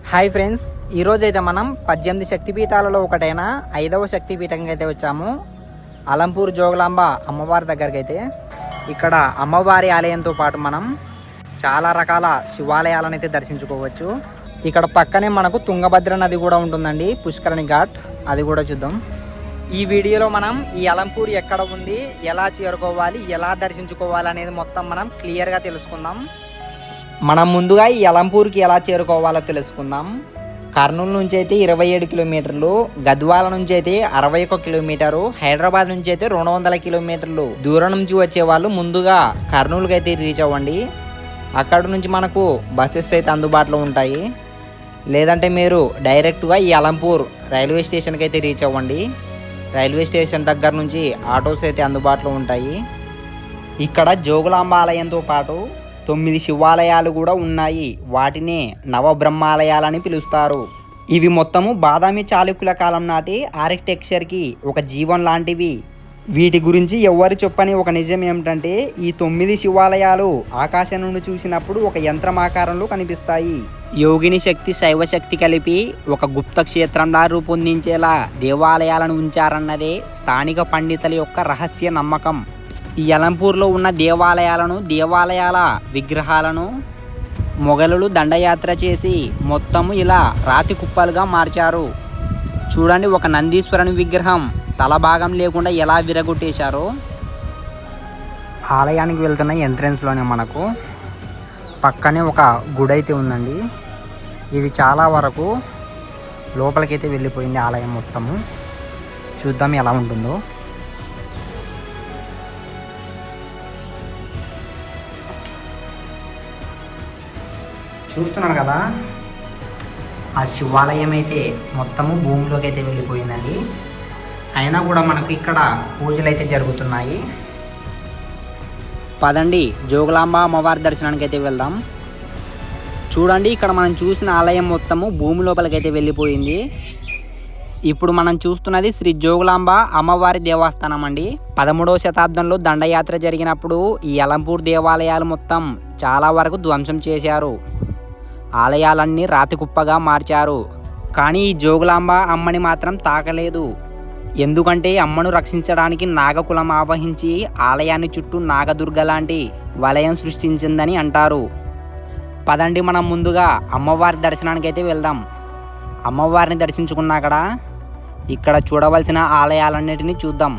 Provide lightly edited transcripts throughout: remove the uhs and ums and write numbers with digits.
Hi friends, ఈరోజు అయితే మనం 18 శక్తిపీఠాలలో ఒకటైన 5వ శక్తిపీఠంకి అయితే వచ్చాము. అలంపూర్ జోగులాంబ అమ్మవారి దగ్గరికి అయితే. ఇక్కడ అమ్మవారి ఆలయంతో పాటు మనం చాలా రకాల శివాలయాలను అయితే దర్శించుకోవచ్చు. ఇక్కడ పక్కనే మనకు తుంగభద్ర నది కూడా ఉంటుందండి, పుష్కరణి ఘాట్, అది కూడా చూద్దాం. ఈ వీడియోలో మనం ఈ అలంపూర్ ఎక్కడ ఉంది, ఎలా చేరుకోవాలి, ఎలా దర్శించుకోవాలి అనేది మొత్తం మనం క్లియర్గా తెలుసుకుందాం. మనం ముందుగా ఈ అలంపూర్కి ఎలా చేరుకోవాలో తెలుసుకుందాం. కర్నూలు నుంచి అయితే 27 కిలోమీటర్లు, గద్వాల నుంచి అయితే 61 కిలోమీటరు, హైదరాబాద్ నుంచి అయితే 200 కిలోమీటర్లు దూరం నుంచి వచ్చే వాళ్ళు ముందుగా కర్నూలుకి అయితే రీచ్ అవ్వండి. అక్కడ నుంచి మనకు బస్సెస్ అయితే అందుబాటులో ఉంటాయి. లేదంటే మీరు డైరెక్ట్గా ఈ అలంపూర్ రైల్వే స్టేషన్కి అయితే రీచ్ అవ్వండి. రైల్వే స్టేషన్ దగ్గర నుంచి ఆటోస్ అయితే అందుబాటులో ఉంటాయి. ఇక్కడ జోగులాంబ ఆలయంతో పాటు 9 శివాలయాలు కూడా ఉన్నాయి. వాటిని నవబ్రహ్మాలయాలని పిలుస్తారు. ఇవి మొత్తము బాదామి చాళుక్యుల కాలం నాటి ఆర్కిటెక్చర్కి ఒక జీవం లాంటివి. వీటి గురించి ఎవ్వరు చెప్పని ఒక నిజం ఏమిటంటే, ఈ 9 శివాలయాలు ఆకాశం నుండి చూసినప్పుడు ఒక యంత్రం ఆకారంలో కనిపిస్తాయి. యోగిని శక్తి, శైవ శక్తి కలిపి ఒక గుప్త క్షేత్రంలా రూపొందించేలా దేవాలయాలను ఉంచారన్నదే స్థానిక పండితుల యొక్క రహస్య నమ్మకం. ఈ అలంపూర్లో ఉన్న దేవాలయాల విగ్రహాలను మొఘలులు దండయాత్ర చేసి మొత్తము ఇలా రాతి కుప్పలుగా మార్చారు. చూడండి, ఒక నందీశ్వరుని విగ్రహం తల భాగం లేకుండా ఎలా విరగొట్టేశారో. ఆలయానికి వెళ్తున్న ఎంట్రన్స్లోనే మనకు పక్కనే ఒక గుడి అయితే ఉందండి. ఇది చాలా వరకు లోపలికైతే వెళ్ళిపోయింది ఆలయం మొత్తము. చూద్దాం ఎలా ఉంటుందో. చూస్తున్నారు కదా, ఆ శివాలయం అయితే మొత్తము భూమిలోకి అయితే వెళ్ళిపోయిందండి. అయినా కూడా మనకు ఇక్కడ పూజలు అయితే జరుగుతున్నాయి. పదండి, జోగులాంబ అమ్మవారి దర్శనానికి అయితే వెళ్దాం. చూడండి, ఇక్కడ మనం చూసిన ఆలయం మొత్తము భూమి లోపలికైతే వెళ్ళిపోయింది. ఇప్పుడు మనం చూస్తున్నది శ్రీ జోగులాంబ అమ్మవారి దేవస్థానం అండి. 13వ శతాబ్దంలో దండయాత్ర జరిగినప్పుడు ఈ అలంపూర్ దేవాలయాలు మొత్తం చాలా వరకు ధ్వంసం చేశారు. ఆలయాలన్నీ రాతి కుప్పగా మార్చారు. కానీ ఈ జోగులాంబ అమ్మని మాత్రం తాకలేదు. ఎందుకంటే అమ్మను రక్షించడానికి నాగకులం ఆవహించి ఆలయాన్ని చుట్టూ నాగదుర్గ లాంటి వలయం సృష్టించిందని అంటారు. పదండి, మనం ముందుగా అమ్మవారి దర్శనానికి అయితే వెళ్దాం. అమ్మవారిని దర్శించుకున్నాక ఇక్కడ చూడవలసిన ఆలయాలన్నిటినీ చూద్దాం.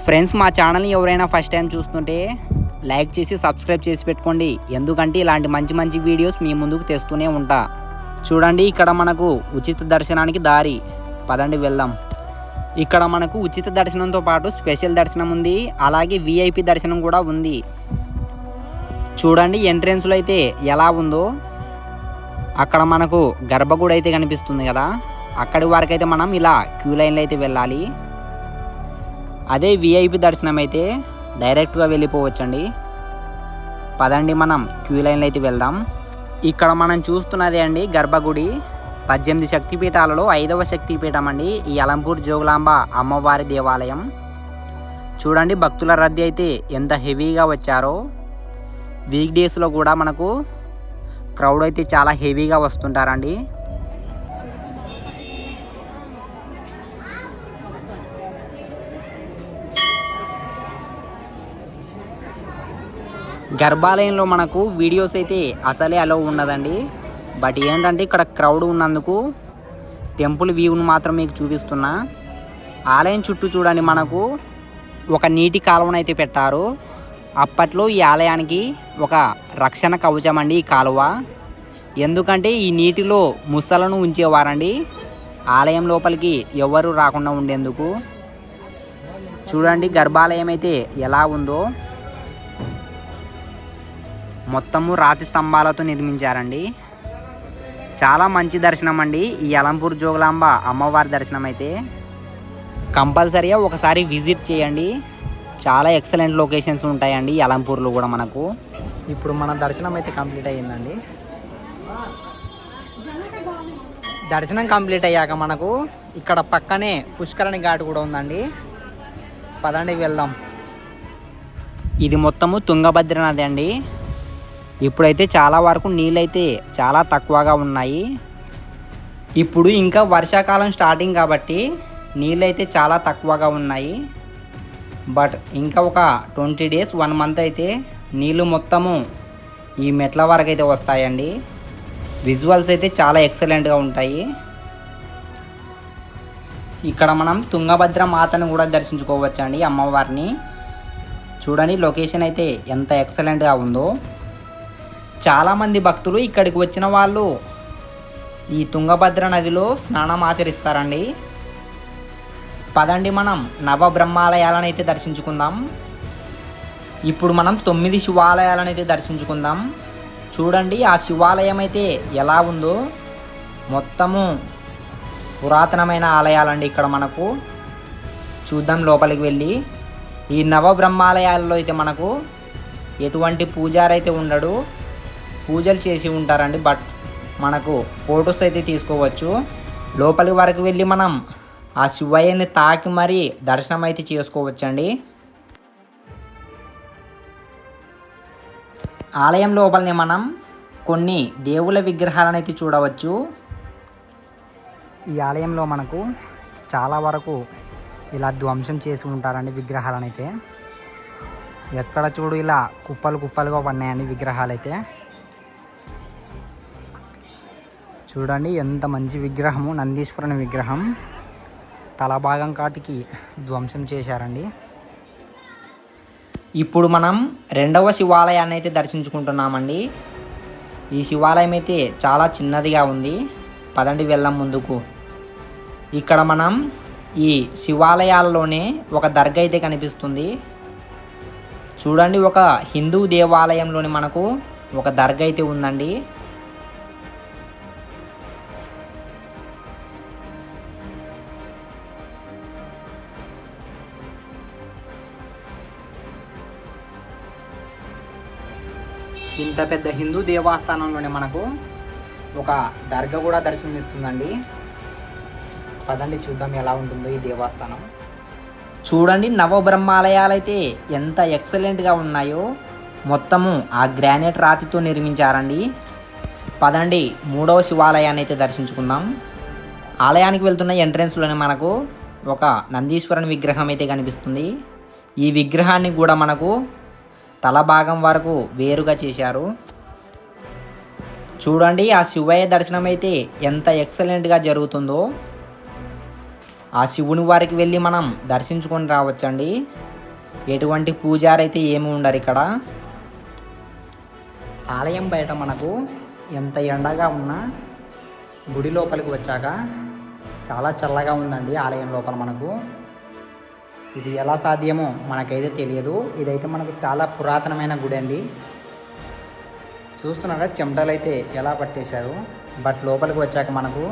ఫ్రెండ్స్, మా ఛానల్ని ఎవరైనా ఫస్ట్ టైం చూస్తుంటే లైక్ చేసి సబ్స్క్రైబ్ చేసి పెట్టుకోండి. ఎందుకంటే ఇలాంటి మంచి మంచి వీడియోస్ మీ ముందుకు తెస్తూనే ఉంటా. చూడండి, ఇక్కడ మనకు ఉచిత దర్శనానికి దారి. పదండి వెళ్దాం. ఇక్కడ మనకు ఉచిత దర్శనంతో పాటు స్పెషల్ దర్శనం ఉంది, అలాగే విఐపి దర్శనం కూడా ఉంది. చూడండి ఎంట్రెన్స్లో అయితే ఎలా ఉందో. అక్కడ మనకు గర్భగుడి అయితే కనిపిస్తుంది కదా, అక్కడి వరకు అయితే మనం ఇలా క్యూ లైన్లో అయితే వెళ్ళాలి. అదే విఐపి దర్శనం అయితే డైరెక్ట్గా వెళ్ళిపోవచ్చండి. పదండి, మనం క్యూ లైన్లో అయితే వెళ్దాం. ఇక్కడ మనం చూస్తున్నదే అండి గర్భగుడి. 18 శక్తిపీఠాలలో 5వ శక్తిపీఠం అండి ఈ అలంపూర్ జోగులాంబ అమ్మవారి దేవాలయం. చూడండి, భక్తుల రద్దీ అయితే ఎంత హెవీగా వచ్చారో. వీక్ డేస్లో కూడా మనకు క్రౌడ్ అయితే చాలా హెవీగా వస్తుంటారండి. గర్భాలయంలో మనకు వీడియోస్ అయితే అసలే అలో ఉండదండి. బట్ ఏంటంటే ఇక్కడ క్రౌడ్ ఉన్నందుకు టెంపుల్ వ్యూను మాత్రం మీకు చూపిస్తున్నా. ఆలయం చుట్టూ చూడండి, మనకు ఒక నీటి కాలువను అయితే పెట్టారు. అప్పట్లో ఈ ఆలయానికి ఒక రక్షణ కవచం అండి ఈ కాలువ. ఎందుకంటే ఈ నీటిలో ముసలను ఉంచేవారండి ఆలయం లోపలికి ఎవరు రాకుండా ఉండేందుకు. చూడండి గర్భాలయం అయితే ఎలా ఉందో. మొత్తము రాతి స్తంభాలతో నిర్మించారండి. చాలా మంచి దర్శనం అండి ఈ అలంపూర్ జోగులాంబ అమ్మవారి దర్శనం అయితే. కంపల్సరీగా ఒకసారి విజిట్ చేయండి. చాలా ఎక్సలెంట్ లొకేషన్స్ ఉంటాయండి ఈ అలంపూర్లో కూడా మనకు. ఇప్పుడు మన దర్శనం అయితే కంప్లీట్ అయ్యిందండి. దర్శనం కంప్లీట్ అయ్యాక మనకు ఇక్కడ పక్కనే పుష్కరణి ఘాట్ కూడా ఉందండి. పదండి వెళ్దాం. ఇది మొత్తము తుంగభద్ర నది అండి. ఇప్పుడైతే చాలా వరకు నీళ్ళైతే చాలా తక్కువగా ఉన్నాయి. ఇప్పుడు ఇంకా వర్షాకాలం స్టార్టింగ్ కాబట్టి నీళ్ళైతే చాలా తక్కువగా ఉన్నాయి. బట్ ఇంకా ఒక 20 days 1 month అయితే నీళ్ళు మొత్తము ఈ మెట్ల వరకు అయితే వస్తాయండి. విజువల్స్ అయితే చాలా ఎక్సలెంట్గా ఉంటాయి. ఇక్కడ మనం తుంగభద్ర మాతను కూడా దర్శించుకోవచ్చండి, అమ్మవారిని. చూడండి లొకేషన్ అయితే ఎంత ఎక్సలెంట్గా ఉందో. చాలామంది భక్తులు ఇక్కడికి వచ్చిన వాళ్ళు ఈ తుంగభద్ర నదిలో స్నానం ఆచరిస్తారండి. పదండి మనం నవబ్రహ్మాలయాలను అయితే దర్శించుకుందాం. ఇప్పుడు మనం 9 శివాలయాలను అయితే దర్శించుకుందాం. చూడండి ఆ శివాలయం అయితే ఎలా ఉందో. మొత్తము పురాతనమైన ఆలయాలండి ఇక్కడ మనకు. చూద్దాం లోపలికి వెళ్ళి. ఈ నవబ్రహ్మాలయాల్లో అయితే మనకు ఎటువంటి పూజారి అయితే ఉండడు, పూజలు చేసి ఉంటారండి. బట్ మనకు ఫొటోస్ అయితే తీసుకోవచ్చు. లోపలి వరకు వెళ్ళి మనం ఆ శివయ్యని తాకి మరీ దర్శనం అయితే చేసుకోవచ్చండి. ఆలయం లోపలనే మనం కొన్ని దేవుళ్ళ విగ్రహాలను అయితే చూడవచ్చు. ఈ ఆలయంలో మనకు చాలా వరకు ఇలా ధ్వంసం చేసి ఉంటారండి విగ్రహాలను అయితే. ఎక్కడ చూడు ఇలా కుప్పలు కుప్పలుగా పడినాయండి విగ్రహాలు అయితే. చూడండి ఎంత మంచి విగ్రహము, నందీశ్వరుని విగ్రహం. తల భాగం కాటికి ధ్వంసం చేశారండి. ఇప్పుడు మనం 2వ శివాలయాన్ని అయితే దర్శించుకుంటున్నామండి. ఈ శివాలయం అయితే చాలా చిన్నదిగా ఉంది. పదండి వెళ్దాం ముందుకు. ఇక్కడ మనం ఈ శివాలయాల్లోనే ఒక దర్గా అయితే కనిపిస్తుంది. చూడండి ఒక హిందూ దేవాలయంలోని మనకు ఒక దర్గా అయితే ఉందండి. ఇంత పెద్ద హిందూ దేవస్థానంలోనే మనకు ఒక దర్గా కూడా దర్శనమిస్తుందండి. పదండి చూద్దాం ఎలా ఉంటుందో ఈ దేవస్థానం. చూడండి నవబ్రహ్మాలయాలు అయితే ఎంత ఎక్సలెంట్గా ఉన్నాయో. మొత్తము ఆ గ్రానైట్ రాతితో నిర్మించారండి. పదండి 3వ శివాలయాన్ని అయితే దర్శించుకుందాం. ఆలయానికి వెళ్తున్న ఎంట్రెన్స్లోనే మనకు ఒక నందీశ్వరుని విగ్రహం అయితే కనిపిస్తుంది. ఈ విగ్రహాన్ని కూడా మనకు తల భాగం వరకు వేరుగా చేశారు. చూడండి ఆ శివయ్య దర్శనం అయితే ఎంత ఎక్సలెంట్గా జరుగుతుందో. ఆ శివుని వారికి వెళ్ళి మనం దర్శించుకొని రావచ్చండి. ఎటువంటి పూజారి అయితే ఏమి ఉండరు ఇక్కడ. ఆలయం బయట మనకు ఎంత ఎండగా ఉన్నా గుడి లోపలికి వచ్చాక చాలా చల్లగా ఉందండి ఆలయం లోపల మనకు. ఇది ఎలా సాధ్యమో మనకైతే తెలియదు. ఇదైతే మనకు చాలా పురాతనమైన గుడి అండి. చూస్తున్నారా చెమటలు అయితే ఎలా పట్టేశారు. బట్ లోపలికి వచ్చాక మనకు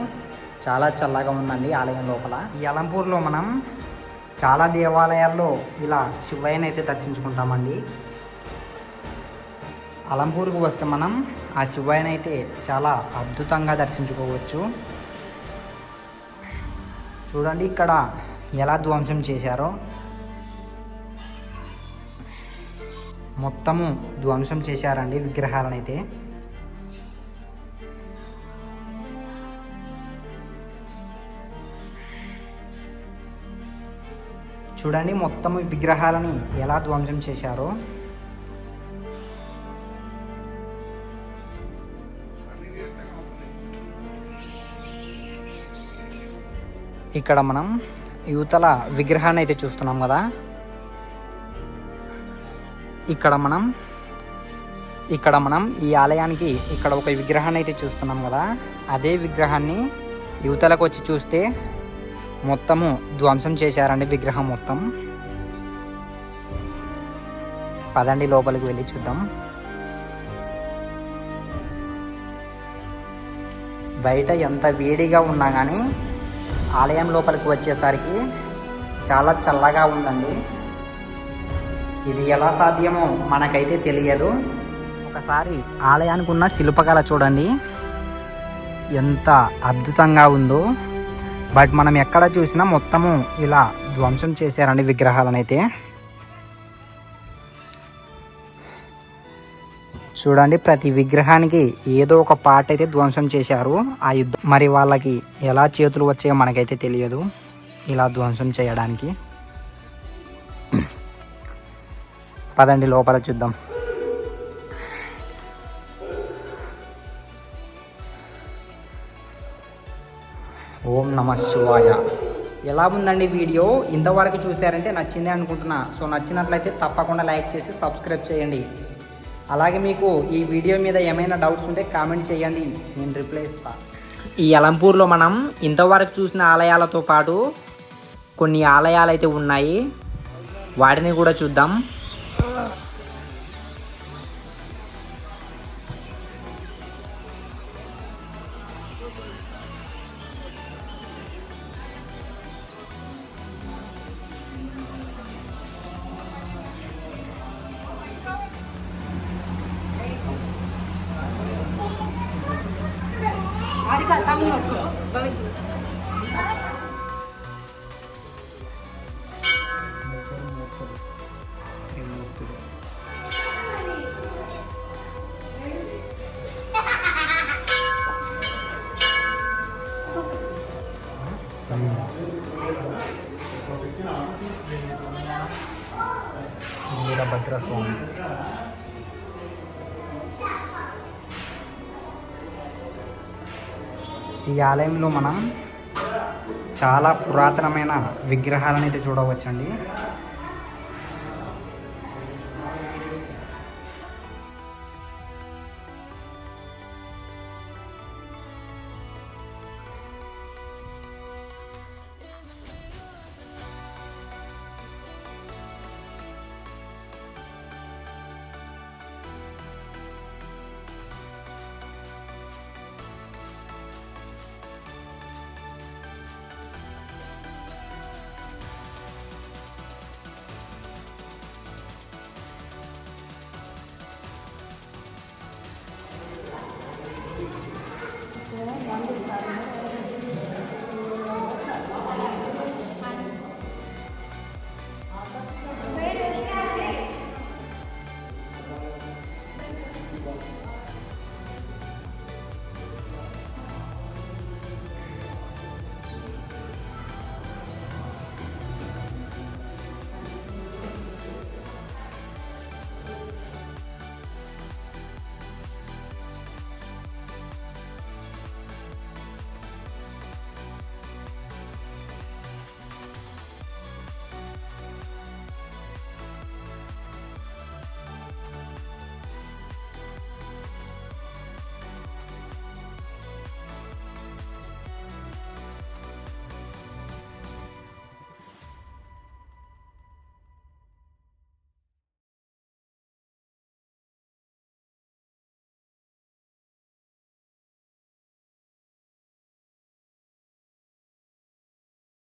చాలా చల్లగా ఉందండి ఆలయం లోపల. ఈ అలంపూర్లో మనం చాలా దేవాలయాల్లో ఇలా శివయ్యని అయితే దర్శించుకుంటామండి. అలంపూర్కు వస్తే మనం ఆ శివయ్యని అయితే చాలా అద్భుతంగా దర్శించుకోవచ్చు. చూడండి ఇక్కడ ఎలా ధ్వంసం చేశారో. మొత్తము ధ్వంసం చేశారండి విగ్రహాలనైతే. చూడండి మొత్తము విగ్రహాలని ఎలా ధ్వంసం చేశారో. ఇక్కడ మనం యువతల విగ్రహాన్ని అయితే చూస్తున్నాం కదా. ఇక్కడ మనం ఈ ఆలయానికి ఇక్కడ ఒక విగ్రహాన్ని అయితే చూస్తున్నాం కదా. అదే విగ్రహాన్ని యువతలకు వచ్చి చూస్తే మొత్తము ధ్వంసం చేశారండి విగ్రహం మొత్తం. పదండి లోపలికి వెళ్ళి చూద్దాం. బయట ఎంత వేడిగా ఉన్నా కానీ ఆలయం లోపలికి వచ్చేసరికి చాలా చల్లగా ఉందండి. ఇది ఎలా సాధ్యమో మనకైతే తెలియదు. ఒకసారి ఆలయానికి ఉన్న శిల్పకళ చూడండి ఎంత అద్భుతంగా ఉందో. బట్ మనం ఎక్కడ చూసినా మొత్తము ఇలా ధ్వంసం చేశారండి విగ్రహాలను అయితే. చూడండి, ప్రతి విగ్రహానికి ఏదో ఒక పార్ట్ అయితే ధ్వంసం చేశారు ఆ యుద్ధం. మరి వాళ్ళకి ఎలా చేతులు వచ్చాయో మనకైతే తెలియదు ఇలా ధ్వంసం చేయడానికి. పదండి లోపల చూద్దాం. ఓం నమ శివాయ. ఎలా ఉందండి వీడియో? ఇంతవరకు చూసారంటే నచ్చిందే అనుకుంటున్నా. సో నచ్చినట్లయితే తప్పకుండా లైక్ చేసి సబ్స్క్రైబ్ చేయండి. అలాగే మీకు ఈ వీడియో మీద ఏమైనా డౌట్స్ ఉంటే కామెంట్ చేయండి, నేను రిప్లై ఇస్తాను. ఈ అలంపూర్లో మనం ఇంతవరకు చూసిన ఆలయాలతో పాటు కొన్ని ఆలయాలు అయితే ఉన్నాయి, వాటిని కూడా చూద్దాం. వీరభద్రస్వామి. ఈ ఆలయంలో మనం చాలా పురాతనమైన విగ్రహాలను అయితే చూడవచ్చండి.